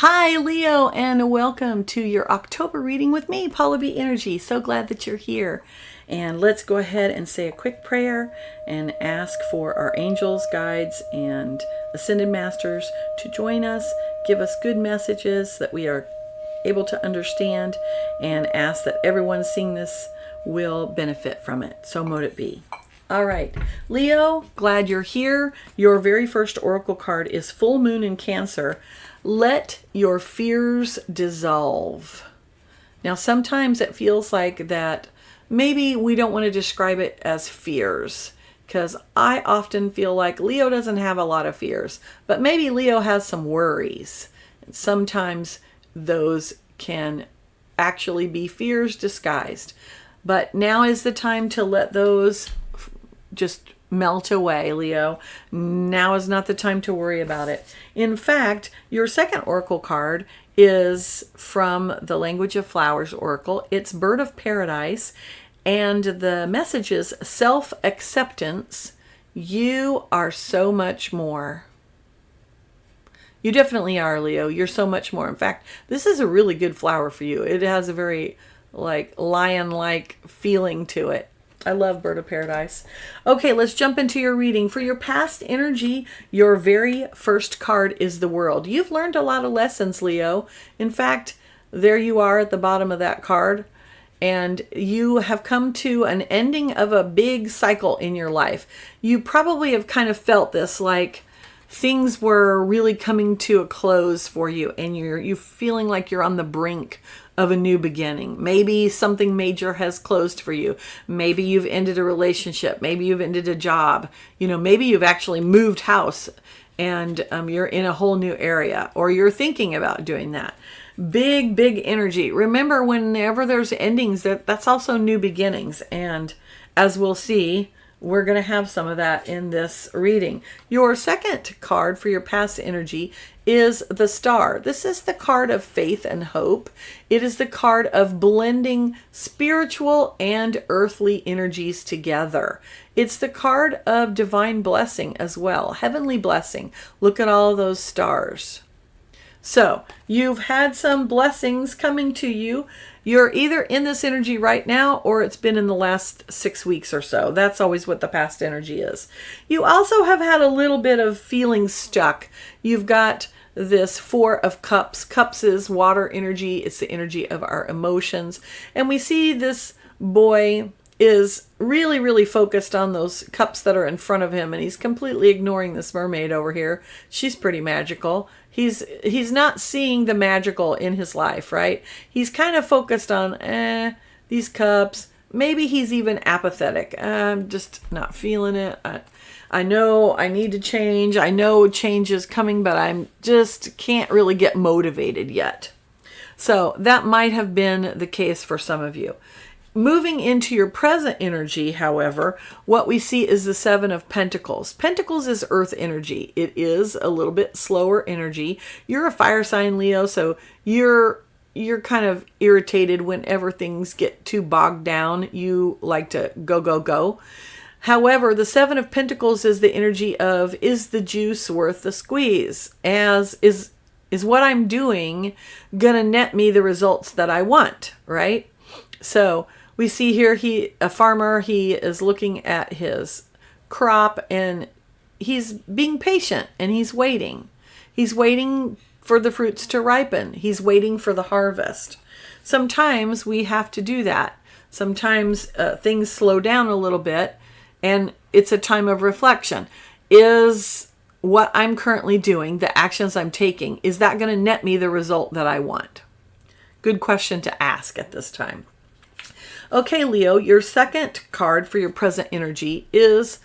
Hi, Leo, and welcome to your October reading with me, Paula B. Energy. So glad that you're here. And let's go ahead and say a quick prayer and ask for our angels, guides, and ascended masters to join us, give us good messages that we are able to understand, and ask that everyone seeing this will benefit from it. So mote it be. All right, Leo, glad you're here. Your very first oracle card is Full Moon in Cancer. Let your fears dissolve. Now, sometimes it feels like that maybe we don't want to describe it as fears, because I often feel like Leo doesn't have a lot of fears, but maybe Leo has some worries. And sometimes those can actually be fears disguised. But now is the time to let those just melt away, Leo. Now is not the time to worry about it. In fact, your second oracle card is from the Language of Flowers Oracle. It's Bird of Paradise, and the message is self-acceptance. You are so much more. You definitely are, Leo. You're so much more. In fact, this is a really good flower for you. It has a very lion-like feeling to it. I love Bird of Paradise. Okay, let's jump into your reading. For your past energy, your very first card is the World. You've learned a lot of lessons, Leo. In fact, there you are at the bottom of that card. And you have come to an ending of a big cycle in your life. You probably have kind of felt this, like things were really coming to a close for you, and you're feeling like you're on the brink of a new beginning. Maybe something major has closed for you. Maybe you've ended a relationship. Maybe you've ended a job. Maybe you've actually moved house and you're in a whole new area, or you're thinking about doing that. Big energy. Remember, whenever there's endings, that's also new beginnings. And as we'll see, we're going to have some of that in this reading. Your second card for your past energy is the Star. This is the card of faith and hope. It is the card of blending spiritual and earthly energies together. It's the card of divine blessing as well, heavenly blessing. Look at all those stars. So you've had some blessings coming to you. You're either in this energy right now, or it's been in the last 6 weeks or so. That's always what the past energy is. You also have had a little bit of feeling stuck. You've got this Four of Cups. Cups is water energy. It's the energy of our emotions. And we see this boy is really focused on those cups that are in front of him, and he's completely ignoring this mermaid over here. She's pretty magical. He's not seeing the magical in his life, right? He's kind of focused on these cups. Maybe he's even apathetic. I'm just not feeling it. I know I need to change. I know change is coming, but I'm just can't really get motivated yet. So that might have been the case for some of you. Moving into your present energy, however, what we see is the Seven of Pentacles. Pentacles is earth energy. It is a little bit slower energy. You're a fire sign, Leo, so you're kind of irritated whenever things get too bogged down. You like to go. However, the Seven of Pentacles is the energy of, is the juice worth the squeeze? Is what I'm doing gonna net me the results that I want, right? So we see here a farmer, he is looking at his crop and he's being patient and he's waiting. He's waiting for the fruits to ripen. He's waiting for the harvest. Sometimes we have to do that. Sometimes things slow down a little bit and it's a time of reflection. Is what I'm currently doing, the actions I'm taking, is that going to net me the result that I want? Good question to ask at this time. Okay, Leo, your second card for your present energy is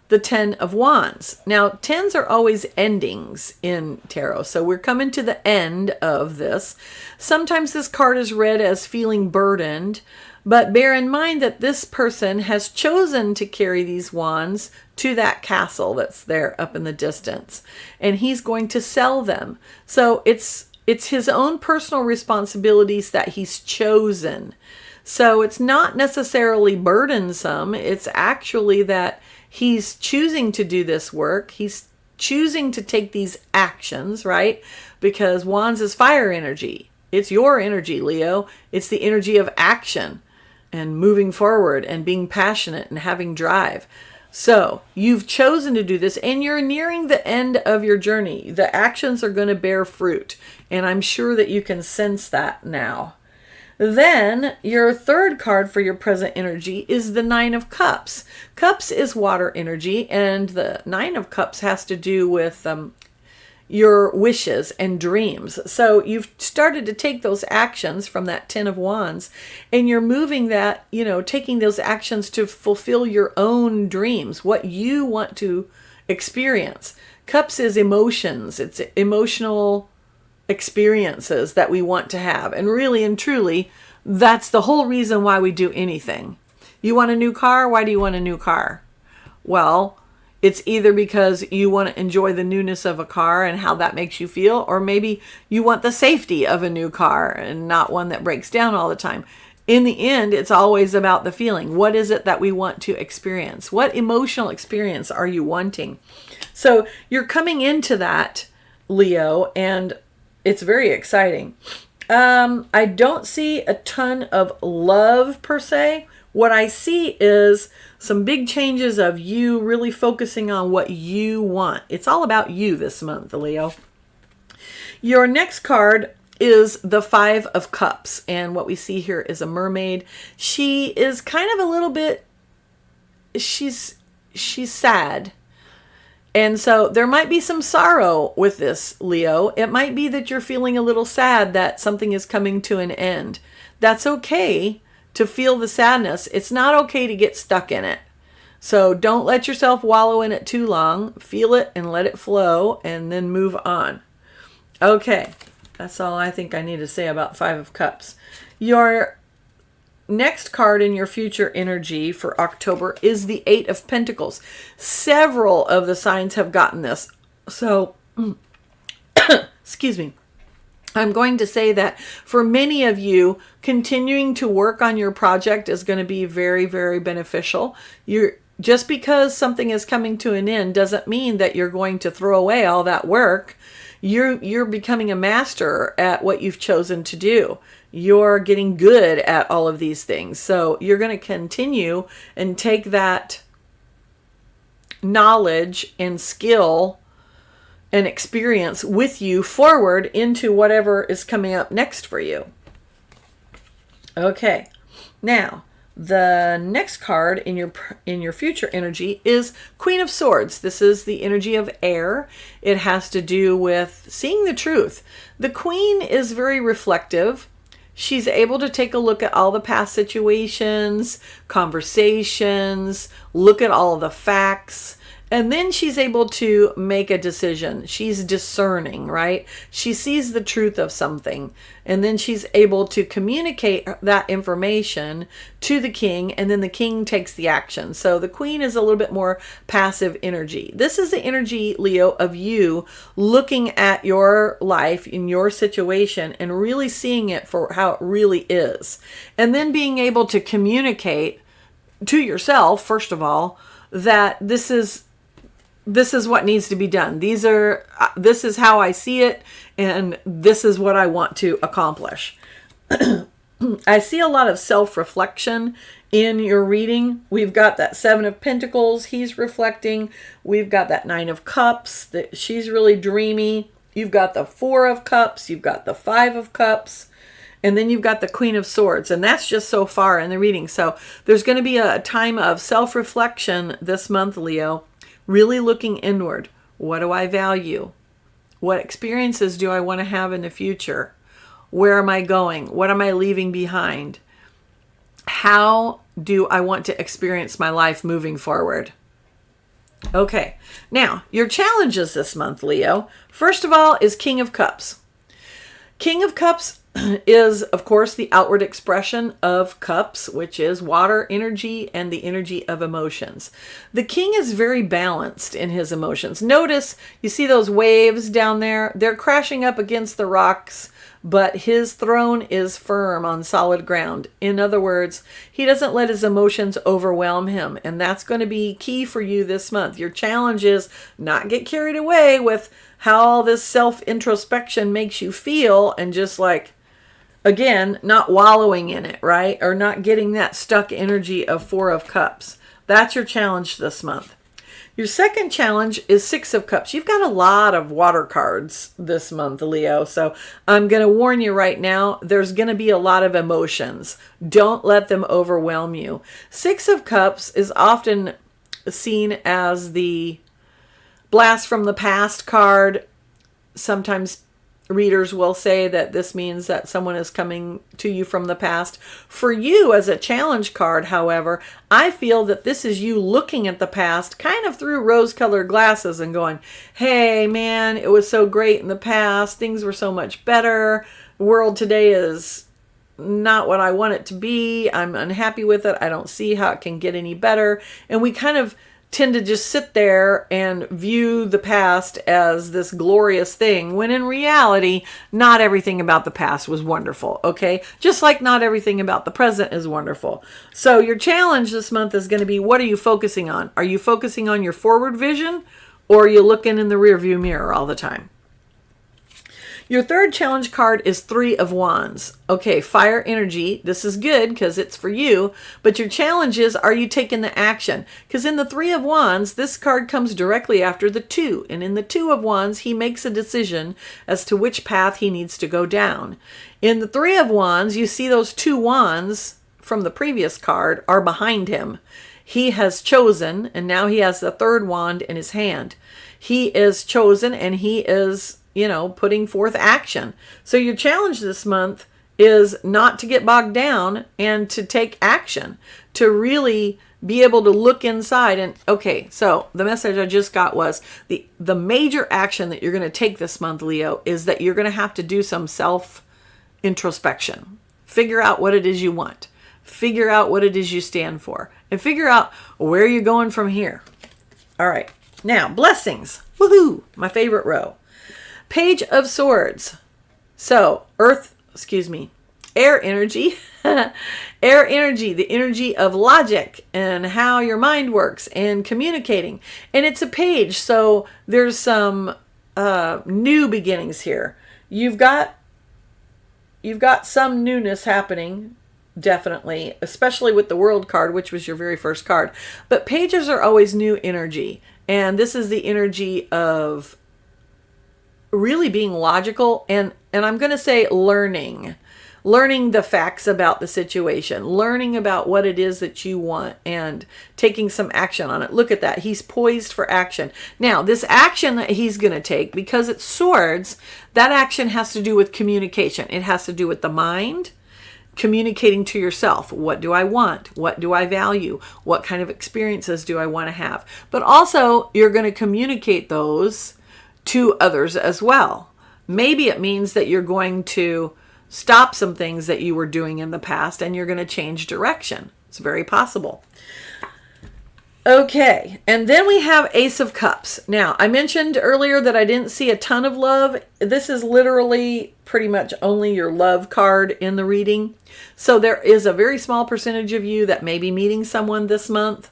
the Ten of Wands. Now, tens are always endings in tarot, so we're coming to the end of this. Sometimes this card is read as feeling burdened, but bear in mind that this person has chosen to carry these wands to that castle that's there up in the distance, and he's going to sell them. So it's his own personal responsibilities that he's chosen. So it's not necessarily burdensome. It's actually that he's choosing to do this work. He's choosing to take these actions, right? Because Wands is fire energy. It's your energy, Leo. It's the energy of action and moving forward and being passionate and having drive. So you've chosen to do this, and you're nearing the end of your journey. The actions are going to bear fruit, and I'm sure that you can sense that now. Then your third card for your present energy is the Nine of Cups. Cups is water energy, and the Nine of Cups has to do with your wishes and dreams. So you've started to take those actions from that Ten of Wands, and you're moving that, taking those actions to fulfill your own dreams, what you want to experience. Cups is emotions. It's emotional experiences that we want to have. And really and truly, that's the whole reason why we do anything. You want a new car? Why do you want a new car? Well, it's either because you want to enjoy the newness of a car and how that makes you feel, or maybe you want the safety of a new car and not one that breaks down all the time. In the end, it's always about the feeling. What is it that we want to experience? What emotional experience are you wanting? So you're coming into that, Leo, and it's very exciting. I don't see a ton of love per se. What I see is some big changes of you really focusing on what you want. It's all about you this month, Leo. Your next card is the Five of Cups. And what we see here is a mermaid. She is kind of a little bit, she's sad. And so there might be some sorrow with this, Leo. It might be that you're feeling a little sad that something is coming to an end. That's okay to feel the sadness. It's not okay to get stuck in it. So don't let yourself wallow in it too long. Feel it and let it flow, and then move on. Okay, that's all I think I need to say about Five of Cups. Your next card in your future energy for October is the Eight of Pentacles. Several of the signs have gotten this. So, excuse me. I'm going to say that for many of you, continuing to work on your project is going to be very, very beneficial. Just because something is coming to an end doesn't mean that you're going to throw away all that work. You're becoming a master at what you've chosen to do. You're getting good at all of these things. So you're going to continue and take that knowledge and skill and experience with you forward into whatever is coming up next for you. Okay. Now, the next card in your future energy is Queen of Swords. This is the energy of air. It has to do with seeing the truth. The Queen is very reflective. She's able to take a look at all the past situations, conversations, look at all of the facts, and then she's able to make a decision. She's discerning, right? She sees the truth of something, and then she's able to communicate that information to the king, and then the king takes the action. So the Queen is a little bit more passive energy. This is the energy, Leo, of you looking at your life in your situation and really seeing it for how it really is. And then being able to communicate to yourself, first of all, that this is what needs to be done. This is how I see it, and this is what I want to accomplish. I see a lot of self-reflection in your reading. We've got that Seven of Pentacles. He's reflecting. We've got that Nine of Cups. She's really dreamy. You've got the Four of Cups. You've got the Five of Cups. And then you've got the Queen of Swords. And that's just so far in the reading. So there's going to be a time of self-reflection this month, Leo. Really looking inward. What do I value? What experiences do I want to have in the future? Where am I going? What am I leaving behind? How do I want to experience my life moving forward? Okay, now your challenges this month, Leo. First of all is King of Cups. King of Cups is, of course, the outward expression of cups, which is water energy and the energy of emotions. The king is very balanced in his emotions. Notice, you see those waves down there? They're crashing up against the rocks, but his throne is firm on solid ground. In other words, he doesn't let his emotions overwhelm him. And that's going to be key for you this month. Your challenge is not get carried away with how all this self-introspection makes you feel, and just like, again, not wallowing in it, right? Or not getting that stuck energy of Four of Cups. That's your challenge this month. Your second challenge is Six of Cups. You've got a lot of water cards this month, Leo. So I'm going to warn you right now, there's going to be a lot of emotions. Don't let them overwhelm you. Six of Cups is often seen as the blast from the past card. Sometimes readers will say that this means that someone is coming to you from the past. For you as a challenge card, however, I feel that this is you looking at the past kind of through rose-colored glasses and going, hey, man, it was so great in the past. Things were so much better. The world today is not what I want it to be. I'm unhappy with it. I don't see how it can get any better. And we kind of tend to just sit there and view the past as this glorious thing, when in reality, not everything about the past was wonderful, okay? Just like not everything about the present is wonderful. So your challenge this month is going to be, what are you focusing on? Are you focusing on your forward vision, or are you looking in the rearview mirror all the time? Your third challenge card is Three of Wands. Okay, fire energy. This is good because it's for you. But your challenge is, are you taking the action? Because in the Three of Wands, this card comes directly after the Two. And in the Two of Wands, he makes a decision as to which path he needs to go down. In the Three of Wands, you see those two wands from the previous card are behind him. He has chosen, and now he has the third wand in his hand. He is chosen, and he is, putting forth action. So your challenge this month is not to get bogged down and to take action, to really be able to look inside. And okay, so the message I just got was the major action that you're going to take this month, Leo, is that you're going to have to do some self introspection. Figure out what it is you want. Figure out what it is you stand for, and figure out where you're going from here. All right. Now, blessings. Woohoo! My favorite row. Page of Swords. So, air energy. Air energy, the energy of logic and how your mind works and communicating. And it's a page, so there's some new beginnings here. You've got some newness happening, definitely, especially with the World card, which was your very first card. But pages are always new energy. And this is the energy of really being logical and I'm going to say learning the facts about the situation, learning about what it is that you want and taking some action on it. Look at that. He's poised for action. Now, this action that he's going to take, because it's swords, that action has to do with communication. It has to do with the mind, communicating to yourself. What do I want? What do I value? What kind of experiences do I want to have? But also, you're going to communicate those to others as well. Maybe it means that you're going to stop some things that you were doing in the past and you're going to change direction. It's very possible. Okay, and then we have Ace of Cups. Now, I mentioned earlier that I didn't see a ton of love. This is literally pretty much only your love card in the reading. So there is a very small percentage of you that may be meeting someone this month.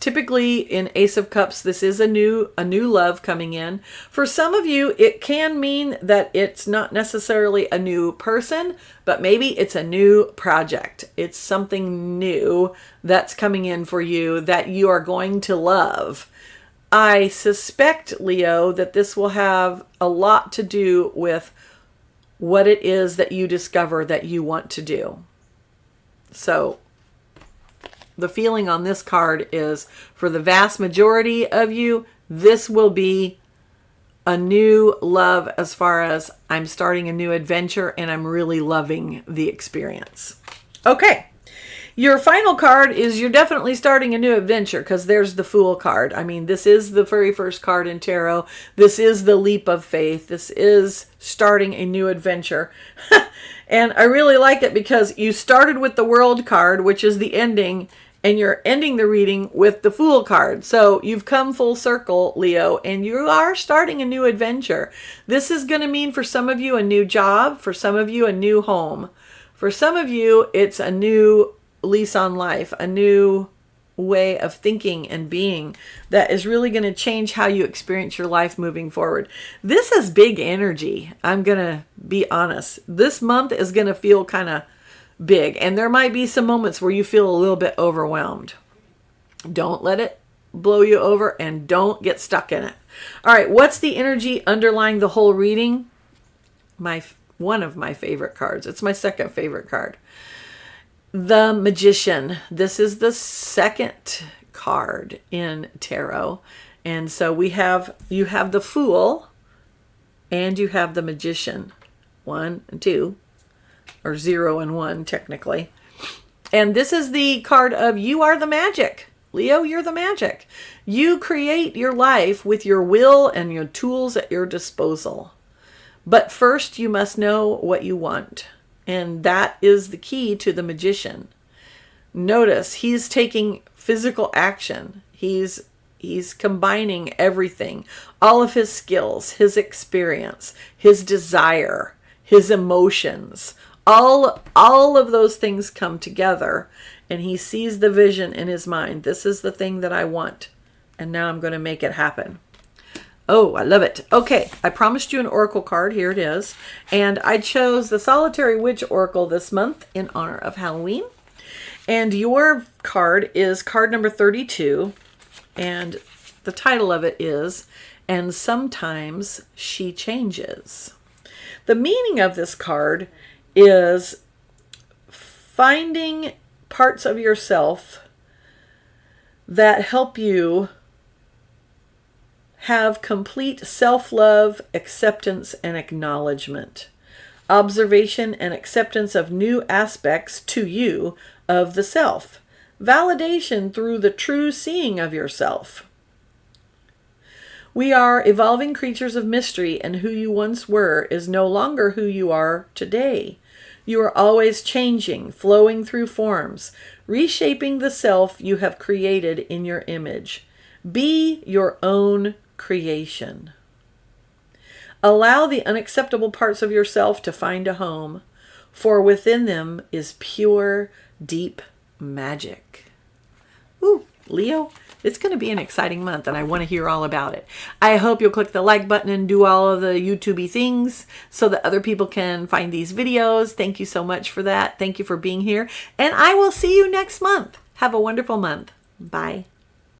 Typically in Ace of Cups, this is a new love coming in. For some of you, it can mean that it's not necessarily a new person, but maybe it's a new project. It's something new that's coming in for you that you are going to love. I suspect, Leo, that this will have a lot to do with what it is that you discover that you want to do. So the feeling on this card is, for the vast majority of you, this will be a new love as far as I'm starting a new adventure and I'm really loving the experience. Okay. Your final card is you're definitely starting a new adventure, because there's the Fool card. I mean, this is the very first card in tarot. This is the leap of faith. This is starting a new adventure. And I really like it because you started with the World card, which is the ending, And you're ending the reading with the Fool card. So you've come full circle, Leo, and you are starting a new adventure. This is going to mean for some of you a new job, for some of you a new home. For some of you, it's a new lease on life, a new way of thinking and being that is really going to change how you experience your life moving forward. This is big energy. I'm going to be honest. This month is going to feel kind of big, and there might be some moments where you feel a little bit overwhelmed. Don't let it blow you over, and don't get stuck in it. All right, what's the energy underlying the whole reading? One of my favorite cards. It's my second favorite card. The Magician. This is the second card in tarot. And so you have the Fool and you have the Magician. 1 and 2, or 0 and 1 technically. And this is the card of you are the magic. Leo, you're the magic. You create your life with your will and your tools at your disposal. But first you must know what you want. And that is the key to the Magician. Notice he's taking physical action. He's combining everything, all of his skills, his experience, his desire, his emotions. All of those things come together, and he sees the vision in his mind. This is the thing that I want, and now I'm going to make it happen. Oh, I love it. Okay, I promised you an oracle card. Here it is. And I chose the Solitary Witch Oracle this month in honor of Halloween. And your card is card number 32. And the title of it is, And Sometimes She Changes. The meaning of this card is finding parts of yourself that help you have complete self-love, acceptance, and acknowledgement. Observation and acceptance of new aspects to you of the self. Validation through the true seeing of yourself. We are evolving creatures of mystery, and who you once were is no longer who you are today. You are always changing, flowing through forms, reshaping the self you have created in your image. Be your own creation. Allow the unacceptable parts of yourself to find a home, for within them is pure, deep magic. Ooh, Leo, it's going to be an exciting month, and I want to hear all about it. I hope you'll click the like button and do all of the YouTube-y things so that other people can find these videos. Thank you so much for that. Thank you for being here, and I will see you next month. Have a wonderful month. Bye.